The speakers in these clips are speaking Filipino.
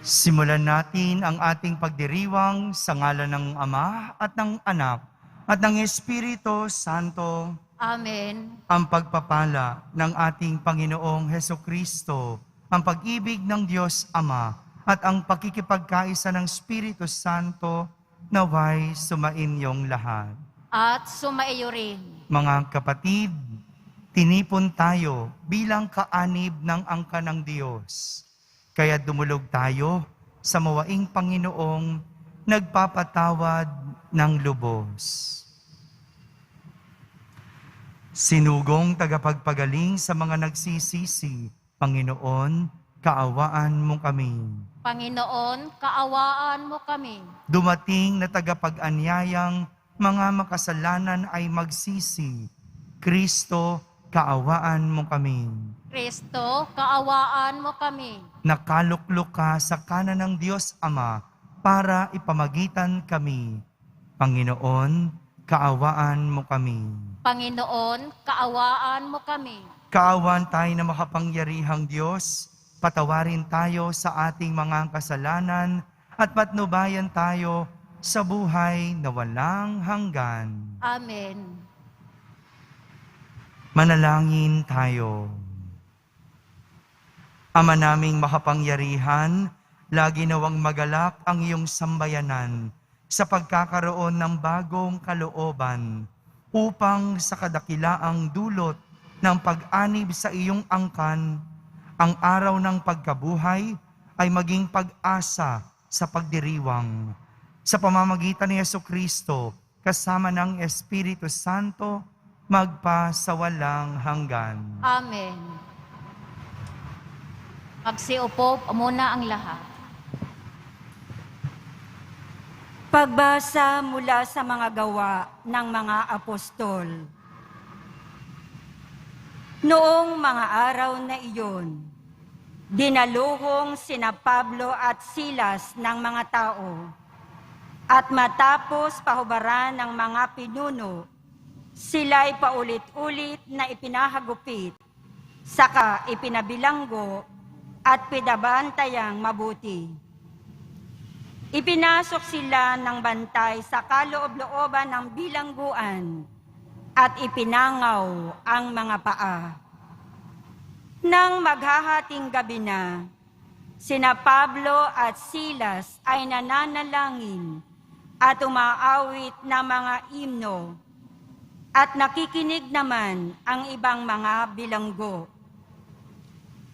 Simulan natin ang ating pagdiriwang sa ngalan ng Ama at ng Anak at ng Espiritu Santo. Amen. Ang pagpapala ng ating Panginoong Hesukristo, ang pag-ibig ng Diyos Ama at ang pakikipagkaisa ng Espiritu Santo naway sumainyong lahat. At sumaiyo rin. Mga kapatid, tinipon tayo bilang kaanib ng angka ng Diyos. Kaya dumulog tayo sa mawaing Panginoong nagpapatawad ng lubos. Sinugong tagapagpagaling sa mga nagsisisi, Panginoon, kaawaan mo kami. Panginoon, kaawaan mo kami. Dumating na tagapag-anyayang mga makasalanan ay magsisi. Kristo, kaawaan mo kami. Kristo, kaawaan mo kami. Nakaluklok ka sa kanan ng Diyos Ama para ipamagitan kami. Panginoon, kaawaan mo kami. Panginoon, kaawaan mo kami. Kaawan tayo na makapangyarihang Diyos, patawarin tayo sa ating mga kasalanan at patnubayan tayo sa buhay na walang hanggan. Amen. Manalangin tayo. Ama naming makapangyarihan, lagi nawang magalak ang iyong sambayanan sa pagkakaroon ng bagong kalooban upang sa kadakilaang dulot ng pag-anib sa iyong angkan, ang araw ng pagkabuhay ay maging pag-asa sa pagdiriwang. Sa pamamagitan ni Jesucristo, kasama ng Espiritu Santo, magpa sa walang hanggan. Amen. Magsiupo muna ang lahat. Pagbasa mula sa mga gawa ng mga apostol. Noong mga araw na iyon, dinaluhong sina Pablo at Silas ng mga tao, at matapos pahubaran ng mga pinuno, sila'y paulit-ulit na ipinahagupit, saka ipinabilanggo at pinabantayang mabuti. Ipinasok sila ng bantay sa kaloob-looban ng bilangguan at ipinangaw ang mga paa. Nang maghahating gabi na, sina Pablo at Silas ay nananalangin at umaawit ng mga himno at nakikinig naman ang ibang mga bilanggo.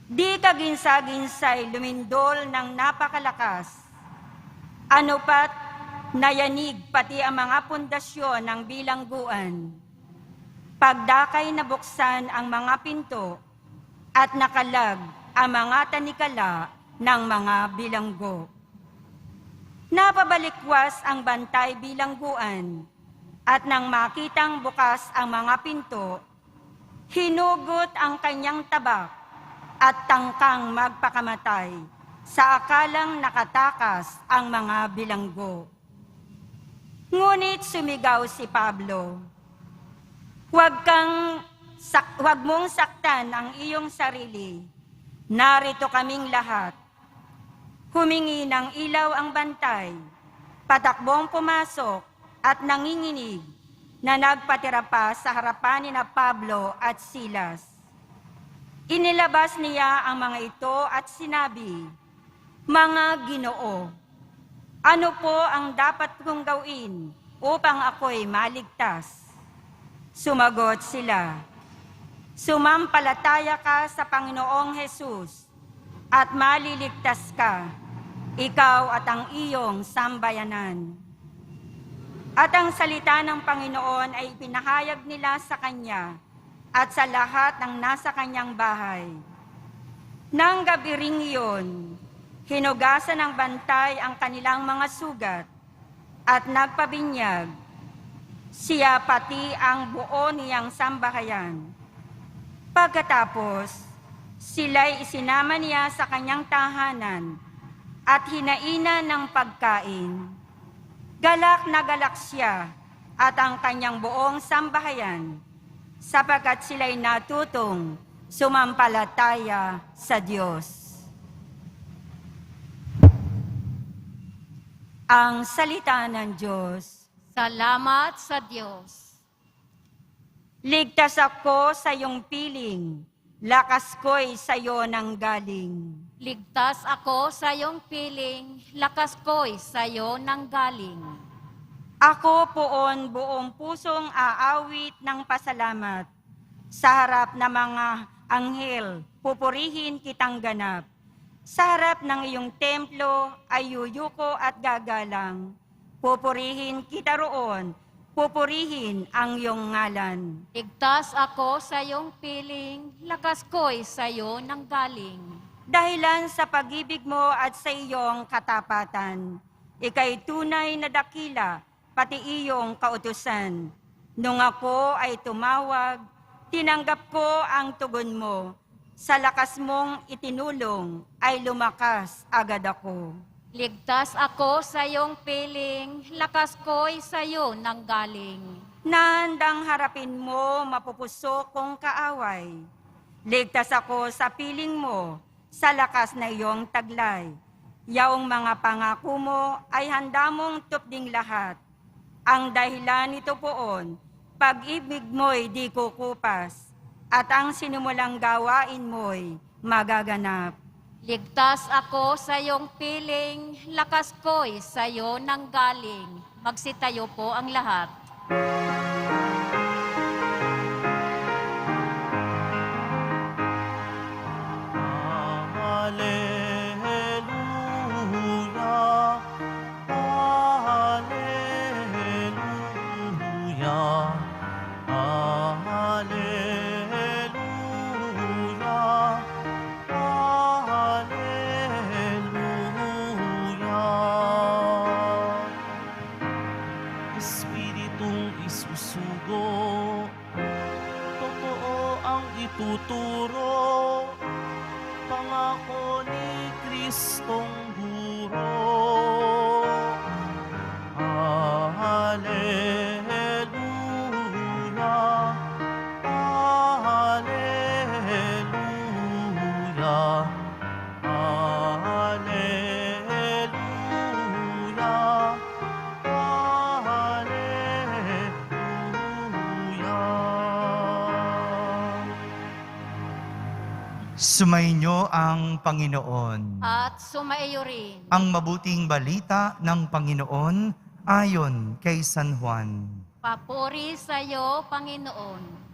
Di kaginsa-ginsay lumindol ng napakalakas. Ano pat nayanig pati ang mga pundasyon ng bilangguan. Pagdakay nabuksan ang mga pinto at nakalag ang mga tanikala ng mga bilanggo. Napabalikwas ang bantay bilangguan at nang makitang bukas ang mga pinto, hinugot ang kanyang tabak at tangkang magpakamatay sa akalang nakatakas ang mga bilanggo. Ngunit sumigaw si Pablo, Huwag mong saktan ang iyong sarili. Narito kaming lahat. Humingi ng ilaw ang bantay, patakbong pumasok at nanginginig na nagpatira pa sa harapan ni na Pablo at Silas. Inilabas niya ang mga ito at sinabi, "Mga Ginoo, ano po ang dapat kong gawin upang ako'y maligtas?" Sumagot sila, "Sumampalataya ka sa Panginoong Hesus at maliligtas ka, ikaw at ang iyong sambayanan." At ang salita ng Panginoon ay ipinahayag nila sa kanya at sa lahat ng nasa kanyang bahay. Nang gabi ring iyon, hinugasan ng bantay ang kanilang mga sugat at nagpabinyag, siya pati ang buo niyang sambahayan. Pagkatapos, sila'y isinama niya sa kanyang tahanan at hinainan ng pagkain. Galak na galak siya at ang kanyang buong sambahayan, sapagkat sila'y natutong sumampalataya sa Diyos. Ang salita ng Diyos. Salamat sa Diyos. Ligtas ako sa iyong piling, lakas ko'y sa iyo nanggaling. Ligtas ako sa iyong piling, lakas ko'y sa iyo nanggaling. Ako poon buong pusong aawit ng pasalamat. Sa harap ng mga anghel, pupurihin kitang ganap. Sa harap ng iyong templo ay yuyuko at gagalang. Pupurihin kita roon, pupurihin ang iyong ngalan. Ligtas ako sa iyong piling, lakas ko'y sa iyo nanggaling. Dahilan sa pag-ibig mo at sa iyong katapatan, ika'y tunay na dakila, pati iyong kautusan. Nung ako ay tumawag, tinanggap ko ang tugon mo. Sa lakas mong itinulong ay lumakas agad ako. Ligtas ako sa iyong piling, lakas ko'y sa iyo nanggaling. Nandang harapin mo mapupusok kong kaaway. Ligtas ako sa piling mo, sa lakas na iyong taglay. Yaong mga pangako mo ay handa mong tupding lahat. Ang dahilan nito poon, pag-ibig mo'y di kukupas, at ang sinimulang gawain mo'y magaganap. Ligtas ako sa iyong piling, lakas ko'y sa iyo nanggaling. Magsitayo po ang lahat. Hallelujah, hallelujah, hallelujah, hallelujah. Espiritong isusugo, totoo ang ituturo, pangako ni Kristong guro. Hallelujah, hallelujah, hallelujah, hallelujah. Sumainyo ang Panginoon. At sumaiyo rin. Ang mabuting balita ng Panginoon ayon kay San Juan. Papuri sa iyo, Panginoon.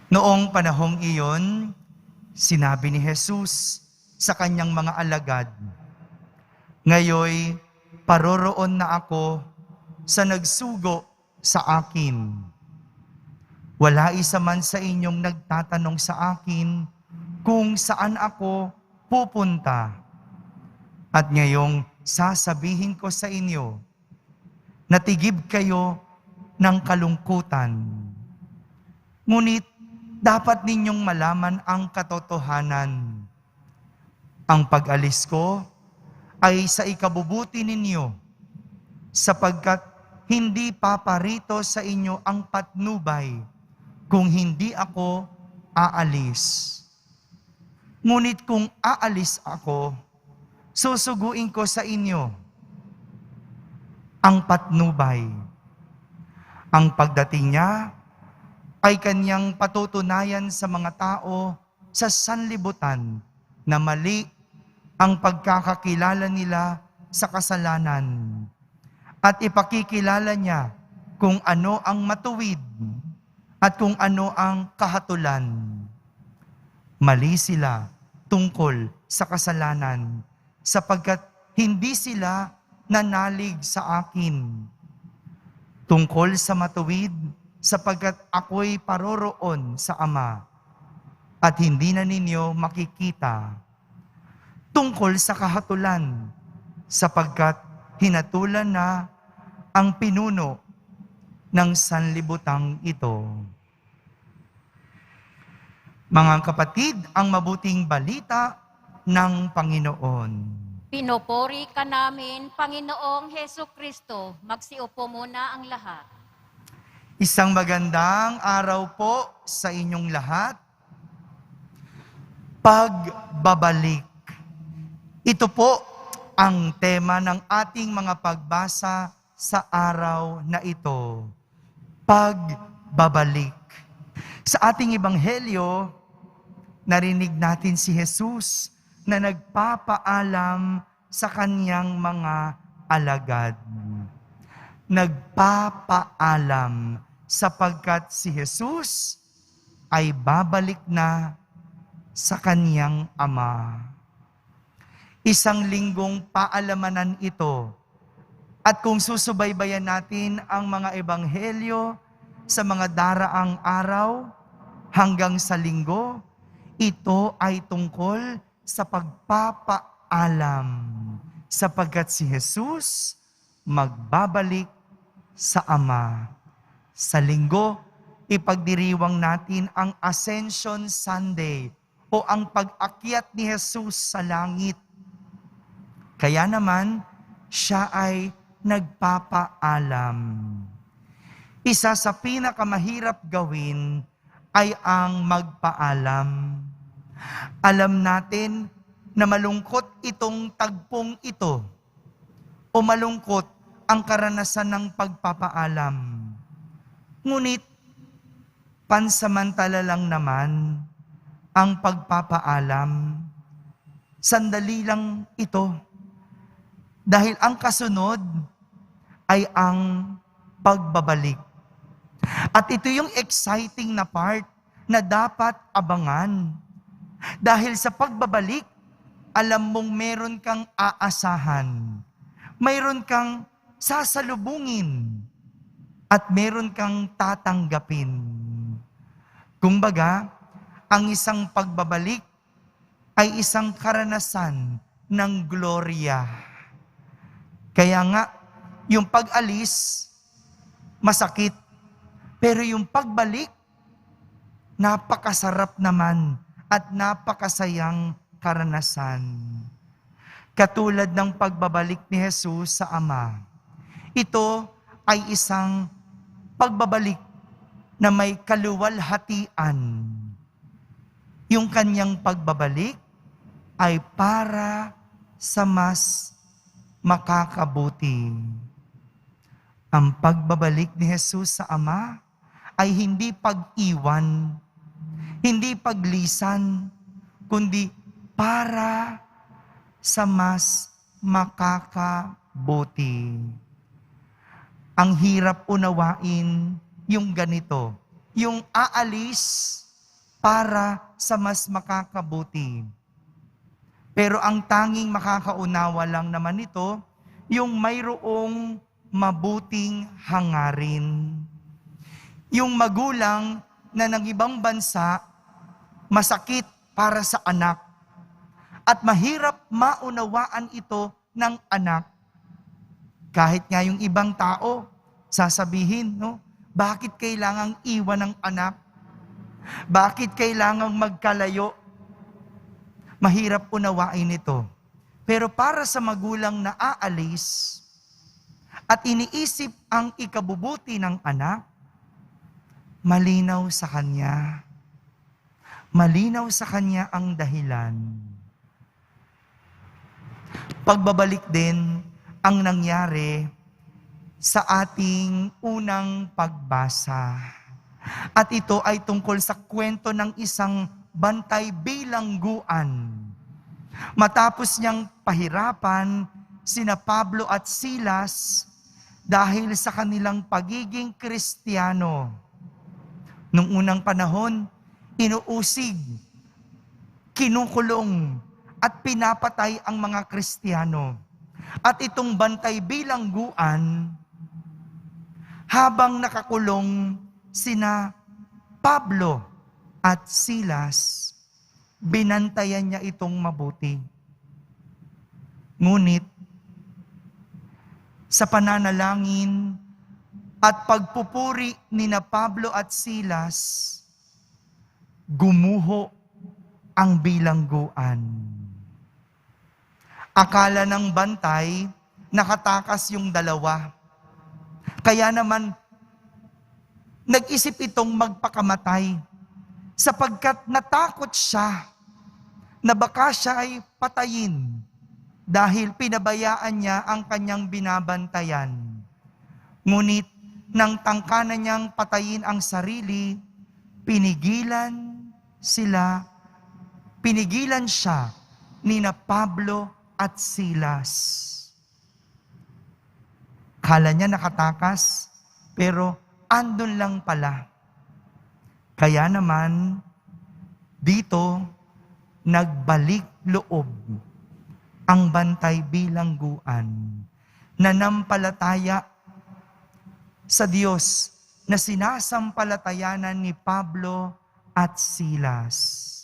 Noong panahong iyon, sinabi ni Jesus sa kanyang mga alagad, "Ngayoy, paroroon na ako sa nagsugo sa akin. Wala isa man sa inyong nagtatanong sa akin kung saan ako pupunta. At ngayong sasabihin ko sa inyo, natigib kayo ng kalungkutan. Ngunit dapat ninyong malaman ang katotohanan. Ang pag-alis ko ay sa ikabubuti ninyo, sapagkat hindi paparito sa inyo ang patnubay kung hindi ako aalis. Ngunit kung aalis ako, susuguin ko sa inyo ang patnubay. Ang pagdating niya ay kanyang patutunayan sa mga tao sa sanlibutan na mali ang pagkakakilala nila sa kasalanan at ipakikilala niya kung ano ang matuwid at kung ano ang kahatulan. Mali sila tungkol sa kasalanan sapagkat hindi sila nanalig sa akin. Tungkol sa matuwid sapagkat ako'y paroroon sa Ama at hindi na ninyo makikita. Tungkol sa kahatulan sapagkat hinatulan na ang pinuno ng sanlibutang ito. Mga kapatid, ang mabuting balita ng Panginoon. Pinupuri ka namin, Panginoong Heso Kristo. Magsiupo muna ang lahat. Isang magandang araw po sa inyong lahat. pagbabalik. Ito po ang tema ng ating mga pagbasa sa araw na ito. Pagbabalik. Sa ating ebanghelyo, narinig natin si Jesus na nagpapaalam sa kanyang mga alagad. Nagpapaalam sapagkat si Jesus ay babalik na sa kanyang Ama. Isang linggong paalamanan ito. At kung susubaybayan natin ang mga ebanghelyo sa mga daraang araw hanggang sa linggo, ito ay tungkol sa pagpapaalam sapagkat si Jesus magbabalik sa Ama. Sa linggo, ipagdiriwang natin ang Ascension Sunday o ang pag-akyat ni Jesus sa langit. Kaya naman, siya ay nagpapaalam. Isa sa pinakamahirap gawin ay ang magpaalam. Alam natin na malungkot itong tagpong ito o malungkot ang karanasan ng pagpapaalam. Ngunit, pansamantala lang naman ang pagpapaalam. Sandali lang ito. Dahil ang kasunod ay ang pagbabalik. At ito yung exciting na part na dapat abangan. Dahil sa pagbabalik, alam mong meron kang aasahan. Mayroon kang sasalubungin. At meron kang tatanggapin. Kumbaga, ang isang pagbabalik ay isang karanasan ng gloria. Kaya nga, yung pag-alis, masakit. Pero yung pagbalik, napakasarap naman at napakasayang karanasan. Katulad ng pagbabalik ni Jesus sa Ama. Ito ay isang pagbabalik na may kaluwalhatian. Yung kanyang pagbabalik ay para sa mas makakabuti. Ang pagbabalik ni Jesus sa Ama ay hindi pag-iwan, hindi paglisan, kundi para sa mas makakabuti. Ang hirap unawain yung ganito, yung aalis para sa mas makakabuti. Pero ang tanging makakaunawa lang naman ito, yung mayroong mabuting hangarin. Yung magulang na ng ibang bansa, masakit para sa anak. At mahirap maunawaan ito ng anak. Kahit nga yung ibang tao, sasabihin, no? Bakit kailangang iwan ng anak? Bakit kailangang magkalayo? Mahirap unawain ito. Pero para sa magulang na aalis at iniisip ang ikabubuti ng anak, malinaw sa kanya. Malinaw sa kanya ang dahilan. Pagbabalik din ang nangyari sa ating unang pagbasa. At ito ay tungkol sa kwento ng isang bantay bilangguan. Matapos niyang pahirapan sina Pablo at Silas dahil sa kanilang pagiging Kristiyano. Nung unang panahon, inuusig, kinukulong, at pinapatay ang mga Kristiyano. At itong bantay bilangguan, habang nakakulong sina Pablo at Silas, binantayan niya itong mabuti. Ngunit, sa pananalangin at pagpupuri ni na Pablo at Silas, gumuho ang bilangguan. Akala ng bantay, nakatakas yung dalawa. Kaya naman, nag-isip itong magpakamatay sapagkat natakot siya na baka siya ay patayin dahil pinabayaan niya ang kanyang binabantayan. Ngunit nang tangkanan niyang patayin ang sarili, pinigilan siya nina Pablo at Silas. Kala niya nakatakas, pero andun lang pala. Kaya naman, dito, nagbalik loob ang bantay bilangguan, nanampalataya sa Diyos na sinasampalatayanan ni Pablo at Silas.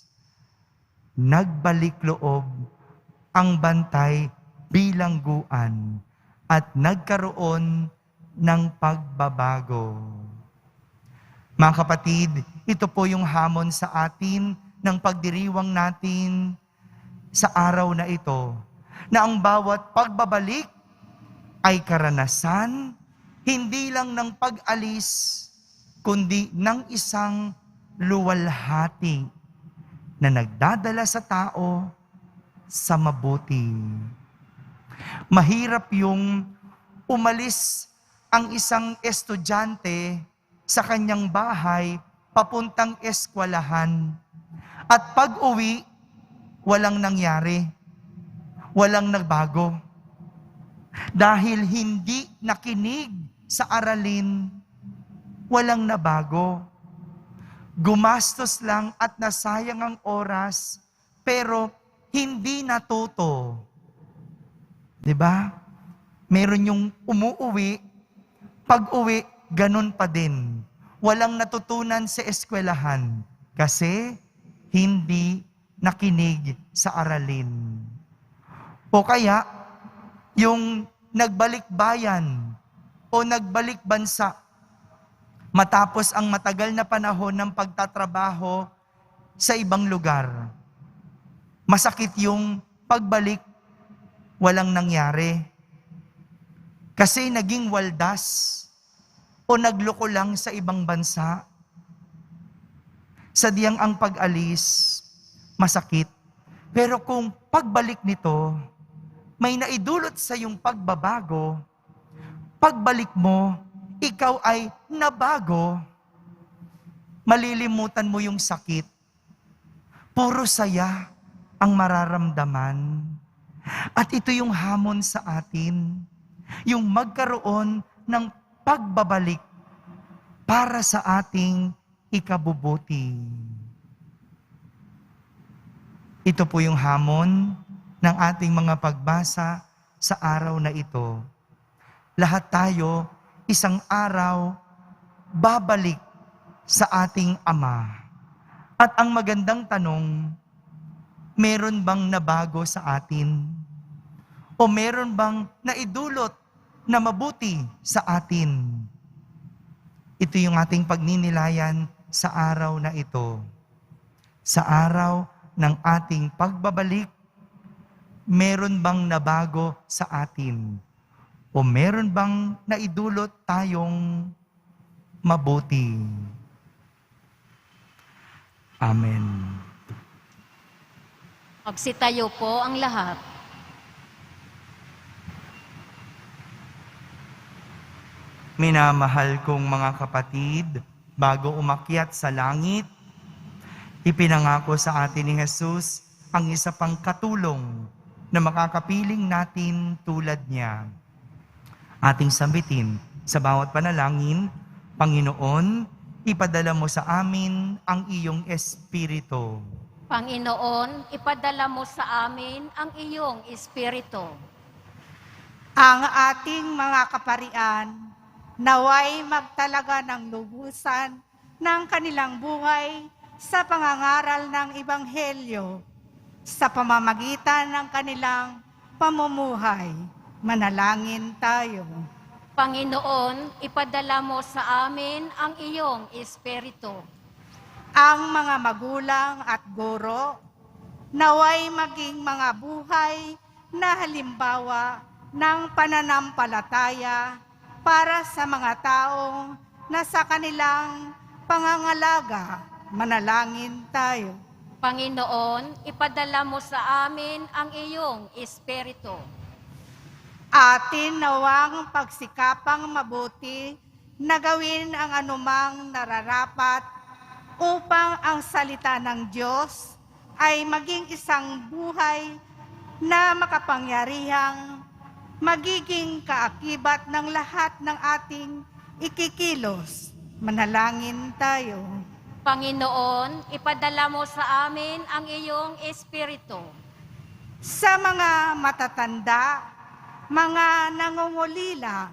Nagbalik loob ang bantay bilangguan at nagkaroon ng pagbabago. Mga kapatid, ito po yung hamon sa atin ng pagdiriwang natin sa araw na ito, na ang bawat pagbabalik ay karanasan, hindi lang ng pag-alis, kundi ng isang luwalhati na nagdadala sa tao sa mabuti. Mahirap yung umalis ang isang estudyante sa kanyang bahay papuntang eskwelahan at pag-uwi, walang nangyari, walang nagbago. Dahil hindi nakinig sa aralin, walang nabago. Gumastos lang at nasayang ang oras, pero hindi natuto. 'Di ba? Meron yung umuuwi, pag-uwi, ganun pa din. Walang natutunan sa eskwelahan kasi hindi nakinig sa aralin. O kaya, yung nagbalik bayan o nagbalik bansa matapos ang matagal na panahon ng pagtatrabaho sa ibang lugar. Masakit yung pagbalik, walang nangyari. Kasi naging waldas o nagloko lang sa ibang bansa. Sadyang ang pag-alis, masakit. Pero kung pagbalik nito, may naidulot sa iyong pagbabago, pagbalik mo, ikaw ay nabago, malilimutan mo yung sakit. Puro saya ang mararamdaman. At ito yung hamon sa atin, yung magkaroon ng pagbabalik para sa ating ikabubuti. Ito po yung hamon ng ating mga pagbasa sa araw na ito. Lahat tayo, isang araw, babalik sa ating Ama. At ang magandang tanong, meron bang nabago sa atin? O meron bang naidulot na mabuti sa atin? Ito yung ating pagninilayan sa araw na ito. Sa araw ng ating pagbabalik, meron bang nabago sa atin? O meron bang naidulot tayong mabuti? Amen. Magsitayo po ang lahat. Minamahal kong mga kapatid, bago umakyat sa langit, ipinangako sa atin ni Jesus ang isa pang katulong na makakapiling natin tulad niya. Ating sambitin sa bawat panalangin, Panginoon, ipadala mo sa amin ang iyong Espiritu. Panginoon, ipadala mo sa amin ang iyong Espiritu. Ang ating mga kaparian, naway magtalaga ng lubusan ng kanilang buhay sa pangangaral ng Ebanghelyo sa pamamagitan ng kanilang pamumuhay. Manalangin tayo. Panginoon, ipadala mo sa amin ang iyong Espiritu. Ang mga magulang at guro, naway maging mga buhay na halimbawa ng pananampalataya para sa mga taong nasa kanilang pangangalaga. Manalangin tayo. Panginoon, ipadala mo sa amin ang iyong Espiritu. Atin nawang pagsikapang mabuti na gawin ang anumang nararapat upang ang salita ng Diyos ay maging isang buhay na makapangyarihang magiging kaakibat ng lahat ng ating ikikilos. Manalangin tayo. Panginoon, ipadala mo sa amin ang iyong Espiritu. Sa mga matatanda, mga nangungulila,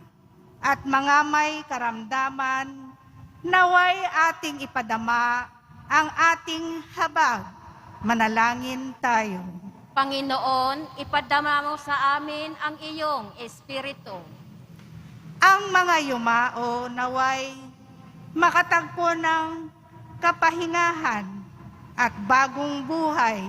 at mga may karamdaman, naway ating ipadama ang ating habag. Manalangin tayo. Panginoon, ipadama mo sa amin ang iyong Espiritu. Ang mga yumao naway makatagpo ng kapahingahan at bagong buhay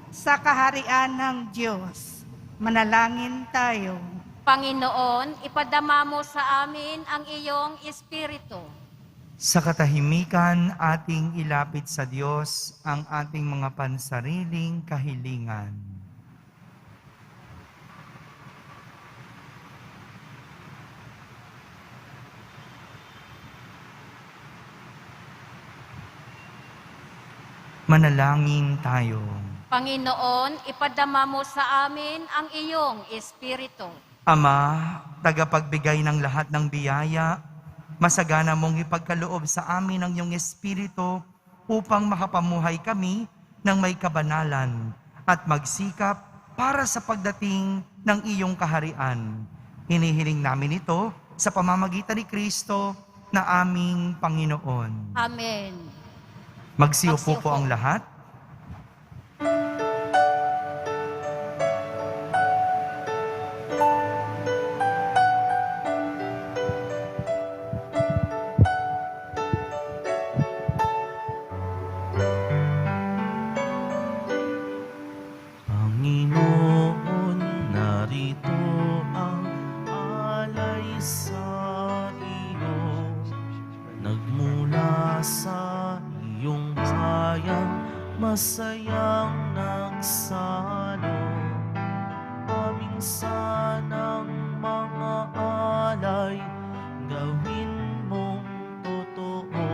sa kaharian ng Diyos. Manalangin tayo. Panginoon, ipadama mo sa amin ang iyong Espiritu. Sa katahimikan, ating ilapit sa Diyos ang ating mga pansariling kahilingan. Manalangin tayo. Panginoon, ipadama mo sa amin ang iyong Espiritu. Ama, tagapagbigay ng lahat ng biyaya, masagana mong ipagkaloob sa amin ang iyong Espiritu upang makapamuhay kami ng may kabanalan at magsikap para sa pagdating ng iyong kaharian. Hinihiling namin ito sa pamamagitan ni Kristo na aming Panginoon. Amen. Magsiupo po ang lahat. Panginoon, narito ang alay sa iyo, nagmula sa iyong bayang masayang nagsalo. Aming sanang mga alay, gawin mong totoo.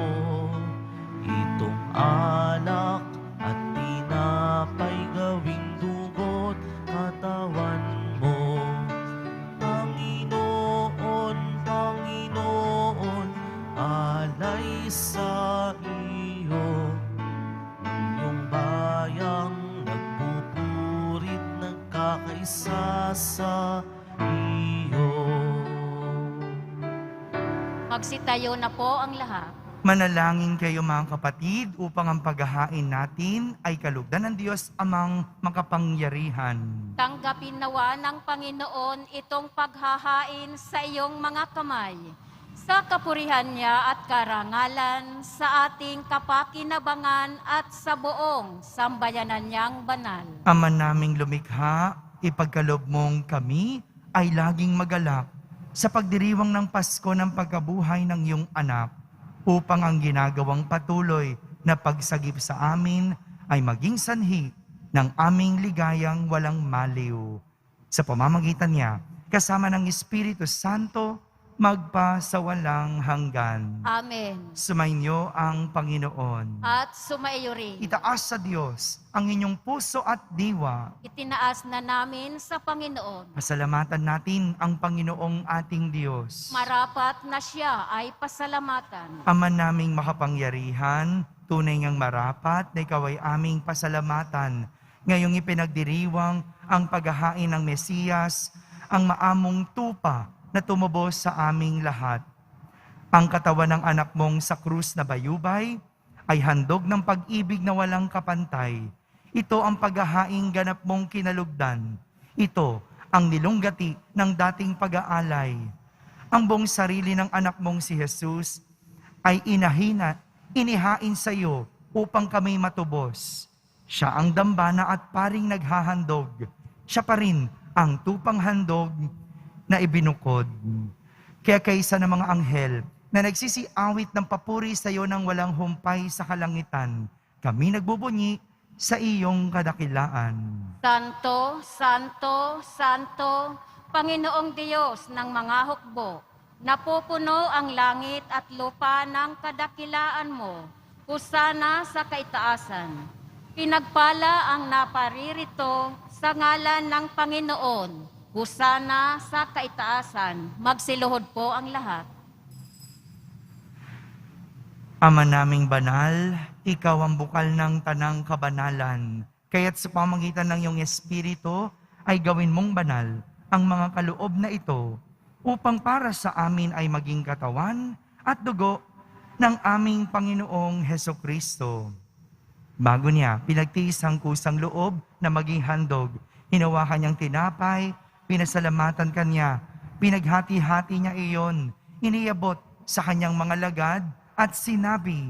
Itong alak at tinapay gawing dugo't katawan mo. Panginoon, Panginoon, alay sa iyo. Iyong bayang nagpupurit, nagkakaisa sa iyo. Magsitayo na po ang lahat. Manalangin kayo mga kapatid upang ang paghahain natin ay kalugdan ng Diyos amang makapangyarihan. Tanggapin nawa ng Panginoon itong paghahain sa iyong mga kamay, sa kapurihan niya at karangalan, sa ating kapakinabangan at sa buong sambayanan niyang banal. Ama naming lumikha, ipagkaloob mong kami ay laging magalak sa pagdiriwang ng Pasko ng pagkabuhay ng iyong anak, upang ang ginagawang patuloy na pagsagip sa amin ay maging sanhi ng aming ligayang walang maliw. Sa pamamagitan niya, kasama ng Espiritu Santo, magpa sa walang hanggan. Amen. Sumainyo ang Panginoon. At sumaiyo rin. Itaas sa Diyos ang inyong puso at diwa. Itinaas na namin sa Panginoon. Pasalamatan natin ang Panginoong ating Diyos. Marapat na siya ay pasalamatan. Ama naming makapangyarihan, tunay ngang marapat na ikaw ay aming pasalamatan. Ngayong ipinagdiriwang ang paghahain ng Mesiyas, ang maamong tupa na tumubos sa aming lahat. Ang katawan ng anak mong sa krus na bayubay ay handog ng pag-ibig na walang kapantay. Ito ang paghahaing ganap mong kinalugdan. Ito ang nilunggati ng dating pag-aalay. Ang buong sarili ng anak mong si Jesus ay inihain sa iyo upang kami matubos. Siya ang dambana at paring naghahandog. Siya pa rin ang tupang handog na ibinukod. Kaya kaysa ng mga anghel na nagsisiawit ng papuri sa iyo ng walang humpay sa kalangitan, kami nagbubunyi sa iyong kadakilaan. Santo, Santo, Santo, Panginoong Diyos ng mga hukbo, napupuno ang langit at lupa ng kadakilaan mo, husana sa kaitaasan. Pinagpala ang naparirito sa ngalan ng Panginoon, husana sa kaitaasan. Magsiluhod po ang lahat. Ama naming banal, ikaw ang bukal ng tanang kabanalan. Kaya't sa pamagitan ng iyong Espiritu ay gawin mong banal ang mga kaloob na ito upang para sa amin ay maging katawan at dugo ng aming Panginoong Hesukristo. Bago niya, pinagtiis ang kusang loob na maging handog. Hinawakan niyang tinapay, pinasalamatan kanya, pinaghati-hati niya iyon, iniabot sa kanyang mga lagad at sinabi,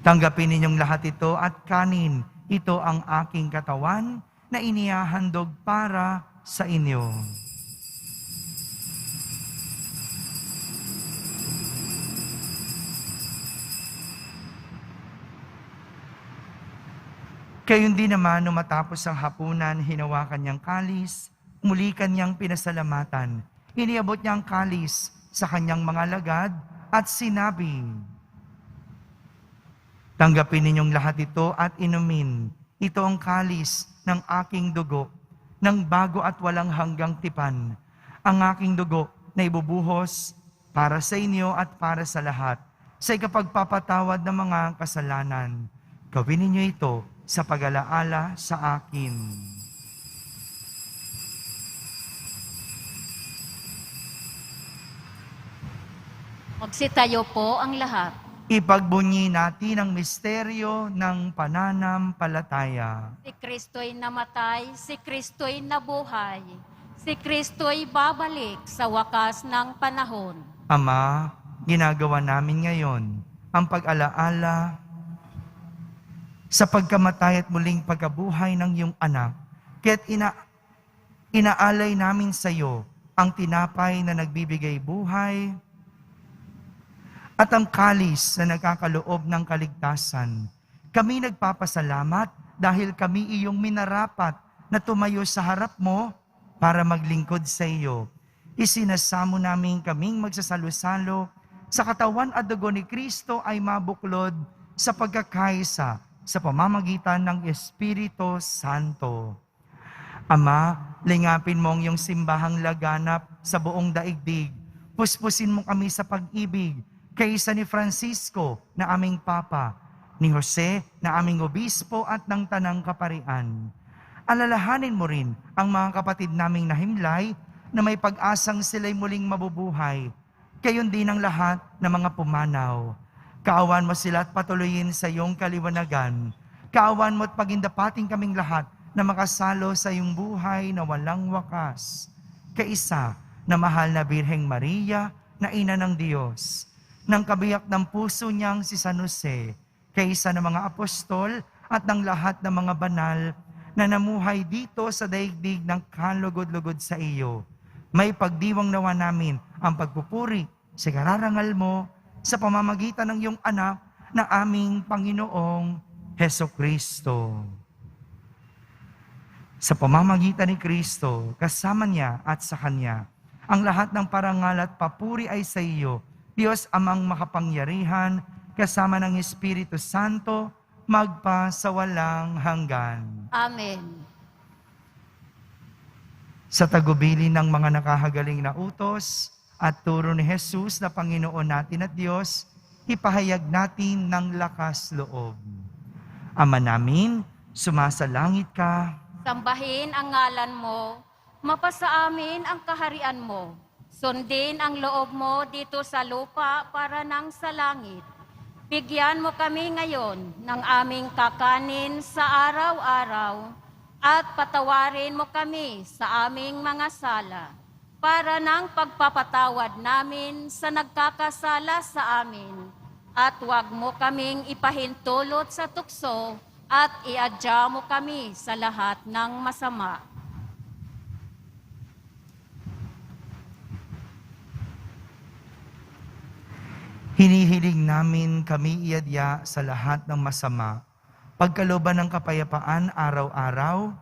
"Tanggapin ninyong lahat ito at kanin. Ito ang aking katawan na inihahandog para sa inyo." Gayon din naman, nung matapos ang hapunan, hinawakan niyang kalis, muli kanyang pinasalamatan. Iniabot niya ang kalis sa kanyang mga lagad at sinabi, "Tanggapin ninyong lahat ito at inumin. Ito ang kalis ng aking dugo, ng bago at walang hanggang tipan. Ang aking dugo na ibubuhos para sa inyo at para sa lahat, sa ikapagpapatawad ng mga kasalanan. Gawin ninyo ito sa pag-alaala sa akin." Magsitayo po ang lahat. Ipagbunyi natin ang misteryo ng pananampalataya. Si Kristo'y namatay, si Kristo'y nabuhay, si Kristo'y babalik sa wakas ng panahon. Ama, ginagawa namin ngayon ang pag-alaala sa pagkamatay at muling pagkabuhay ng iyong anak. Kaya't inaalay namin sa iyo ang tinapay na nagbibigay buhay at ang kalis na nagkakaloob ng kaligtasan. Kami nagpapasalamat dahil kami iyong minarapat na tumayo sa harap mo para maglingkod sa iyo. Isinasamo namin kaming magsasalo-salo sa katawan at dugo ni Kristo ay mabuklod sa pagkakaisa sa pamamagitan ng Espiritu Santo. Ama, lingapin mo ang iyong simbahang laganap sa buong daigdig. Puspusin mo kami sa pag-ibig, kaysa ni Francisco na aming Papa, ni Jose na aming Obispo at ng Tanang Kaparian. Alalahanin mo rin ang mga kapatid naming nahimlay na may pag-asang sila'y muling mabubuhay. Gayon din ang lahat ng mga pumanaw. Kaawan mo sila at patuloyin sa iyong kaliwanagan. Kaawan mo at pagindapating kaming lahat na makasalo sa iyong buhay na walang wakas. Kaisa na mahal na Birheng Maria na Ina ng Diyos, ng kabiyak ng puso niyang si San Jose, kaysa ng mga apostol at ng lahat ng mga banal na namuhay dito sa daigdig ng kalugod-lugod sa iyo. May pagdiwang nawa namin ang pagpupuri sa kararangal mo sa pamamagitan ng iyong anak na aming Panginoong Hesukristo. Sa pamamagitan ni Kristo, kasama niya at sa Kanya, ang lahat ng parangal at papuri ay sa iyo, Diyos Amang makapangyarihan, kasama ng Espiritu Santo, magpa sa walang hanggan. Amen. Sa tagubilin ng mga nakahagaling na utos at turo ni Jesus na Panginoon natin at Diyos, ipahayag natin ng lakas loob. Ama namin, sumasalangit ka. Sambahin ang ngalan mo, mapasa amin ang kaharian mo. Sundin ang loob mo dito sa lupa para nang sa langit. Bigyan mo kami ngayon ng aming kakanin sa araw-araw at patawarin mo kami sa aming mga sala para nang pagpapatawad namin sa nagkakasala sa amin. At huwag mo kaming ipahintulot sa tukso at iadya mo kami sa lahat ng masama. Hinihiling namin kami iadya sa lahat ng masama pagkalooban ng kapayapaan araw-araw,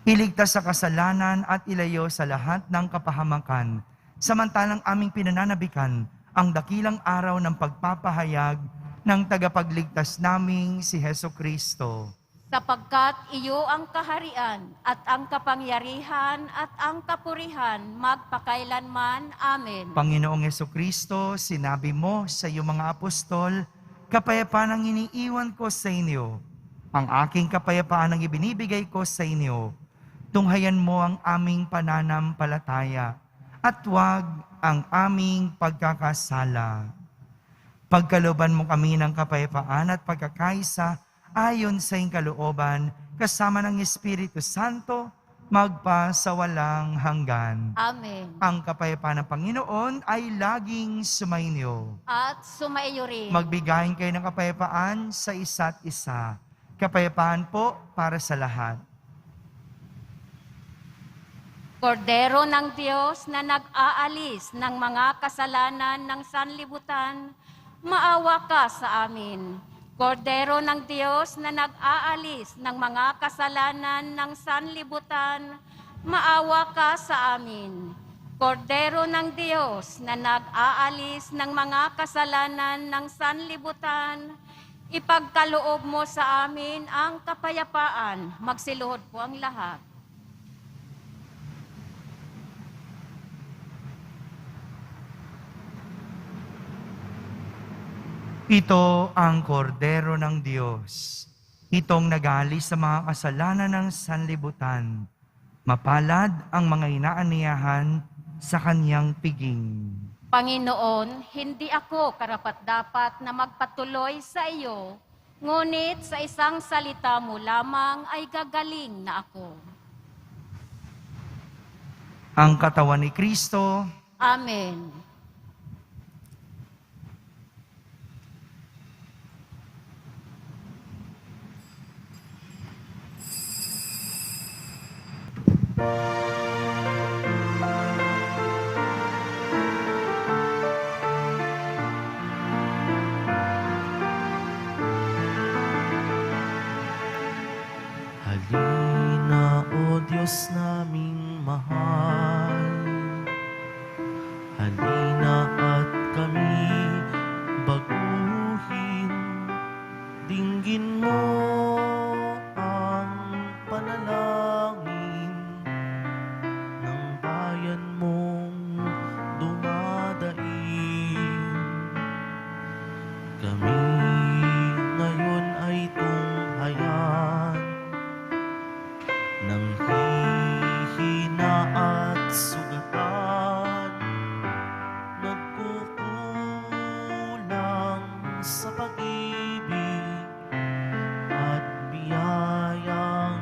iligtas sa kasalanan at ilayo sa lahat ng kapahamakan, samantalang aming pinananabikan ang dakilang araw ng pagpapahayag ng tagapagligtas naming si Heso Kristo. Sapagkat iyo ang kaharian at ang kapangyarihan at ang kapurihan magpakailanman. Amen. Panginoong Heso Kristo, sinabi mo sa iyong mga apostol, kapayapaan ang iniiwan ko sa inyo. Ang aking kapayapaan ang ibinibigay ko sa inyo. Tunghayan mo ang aming pananampalataya at huwag ang aming pagkakasala. Pagkalooban mo kami ng kapayapaan at pagkakaisa ayon sa iyong kalooban, kasama ng Espiritu Santo, magpa sa walang hanggan. Amen. Ang kapayapaan ng Panginoon ay laging sumainyo. At sumaiyo rin. Magbigayin kayo ng kapayapaan sa isa't isa. Kapayapaan po para sa lahat. Kordero ng Diyos na nag-aalis ng mga kasalanan ng sanlibutan, maawa ka sa amin. Kordero ng Diyos na nag-aalis ng mga kasalanan ng sanlibutan, maawa ka sa amin. Kordero ng Diyos na nag-aalis ng mga kasalanan ng sanlibutan, ipagkaloob mo sa amin ang kapayapaan. Magsiluhod po ang lahat. Ito ang kordero ng Diyos. Itong nag-aalis sa mga kasalanan ng sanlibutan. Mapalad ang mga inaaniyahan sa kanyang piging. Panginoon, hindi ako karapat-dapat na magpatuloy sa iyo, ngunit sa isang salita mo lamang ay gagaling na ako. Ang katawan ni Kristo. Amen. Halina, O Diyos naming mahal. Halina at kami baguhin. Dinggin mo ang panalangin ng bayan mong dumadaig. Kami ngayon ay tunghayan ng hihina at sugatan, nagkukulang sa pag-ibig at biyayang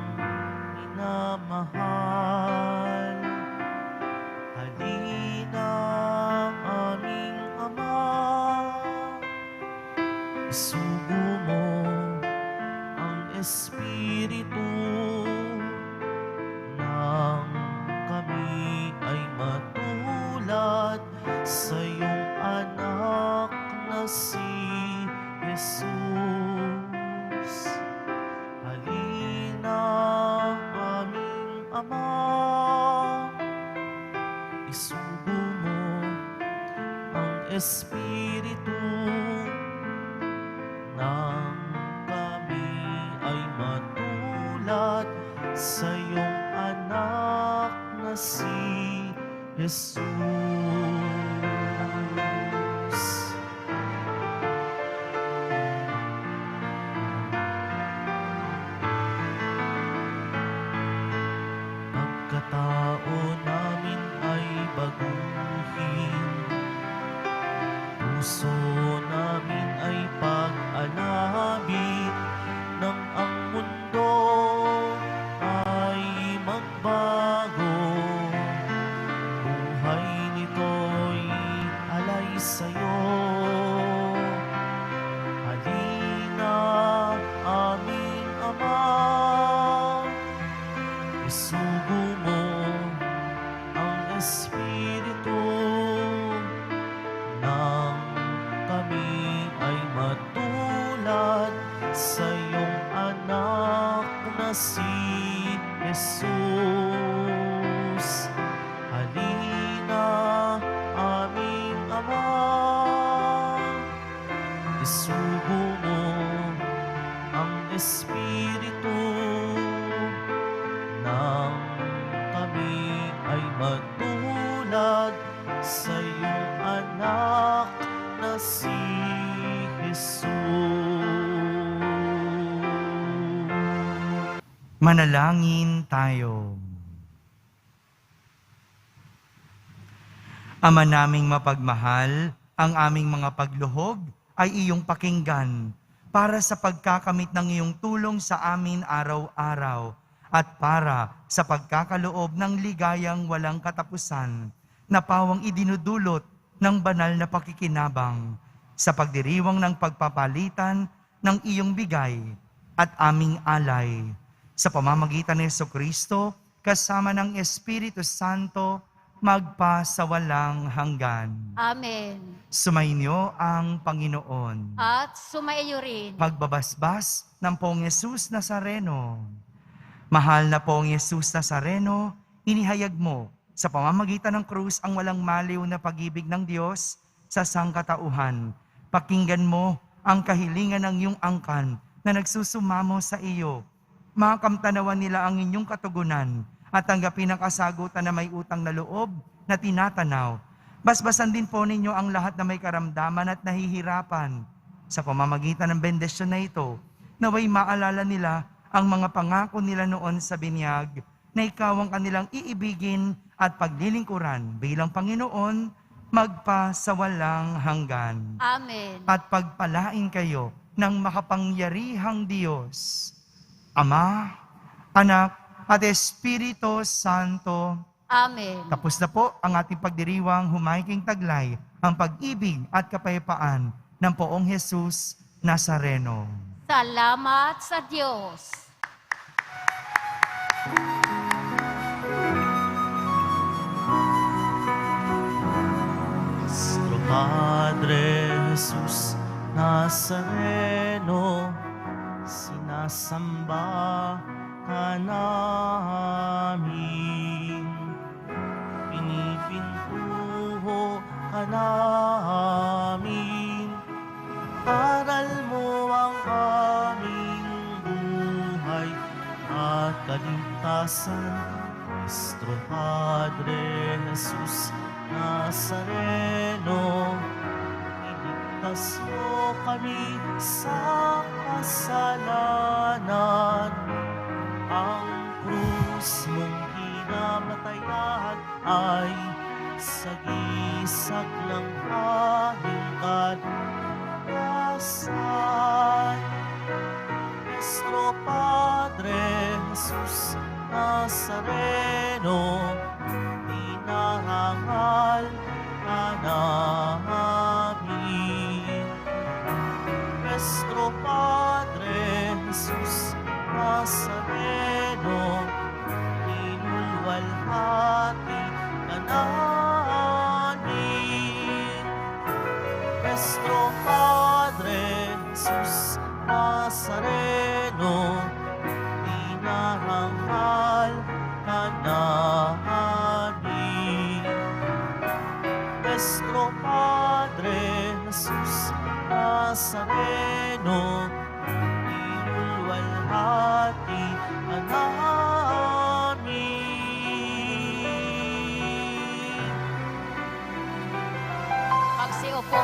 minamahal. Halina, aming Ama, isugo mo ang Espiritu nang kami ay matulad sa iyong anak na si Jesus. Halina, aming Ama, isugo mo ang Espiritu nang kami ay matulad sa iyong anak na si Jesus. Pagkatao namin ay baguhin, puso namin ay pag-alabit, nang ang mundo ay magbago. Buhay nito'y alay sa'yo. Halina, aming Ama, isugo mo ang Espiritu nang kami ay matulad na si Jesus. Halina, aming Ama, isugo mo ang Espiritu nang kami ay matulad sa iyong anak na si Jesus. Manalangin tayo. Ama naming mapagmahal, ang aming mga pagluhog ay iyong pakinggan para sa pagkakamit ng iyong tulong sa amin araw-araw at para sa pagkakaloob ng ligayang walang katapusan na pawang idinudulot ng banal na pakikinabang sa pagdiriwang ng pagpapalitan ng iyong bigay at aming alay. Sa pamamagitan ni Jesucristo, kasama ng Espiritu Santo, magpasawalang hanggan. Amen. Sumainyo ang Panginoon. At sumaiyo rin. Pagbabasbas ng Poong Yesus Nazareno. Mahal na Poong Yesus Nazareno, inihayag mo sa pamamagitan ng krus ang walang maliw na pag-ibig ng Diyos sa sangkatauhan. Pakinggan mo ang kahilingan ng iyong angkan na nagsusumamo sa iyo. Makamtanawan nila ang inyong katugunan at tanggapin ang kasagutan na may utang na loob na tinatanaw. Basbasan din po ninyo ang lahat na may karamdaman at nahihirapan. Sa pamamagitan ng bendisyon na ito, naway maalala nila ang mga pangako nila noon sa binyag na ikaw ang kanilang iibigin at paglilingkuran bilang Panginoon magpasawalang hanggan. Amen. At pagpalain kayo ng makapangyarihang Diyos, Ama, Anak, at Espiritu Santo. Amen. Tapos na po ang ating pagdiriwang humahiking taglay, ang pag-ibig at kapayapaan ng Poong Jesus Nazareno. Salamat sa Diyos. Nuestro Padre Jesus Nazareno, sinasamba ka namin, pinipintuho ka namin, aral mo ang aming buhay at kaligtasan. Nuestro Padre Jesus Nazareno, iligtas mo kami sa kasalanan. Ang krus mong kinamatayan ay sagisag ng aming kaligtasan. Nuestro Padre Jesus Nazareno, dinarangal ka namin. Nuestro Padre Jesus Nazareno, inulwalhati ka namin. Nuestro Padre Jesus Nazareno, dinarangal ka namin. Nuestro Padre Jesus Nazareno, inulwalhati ka namin. Magsiupo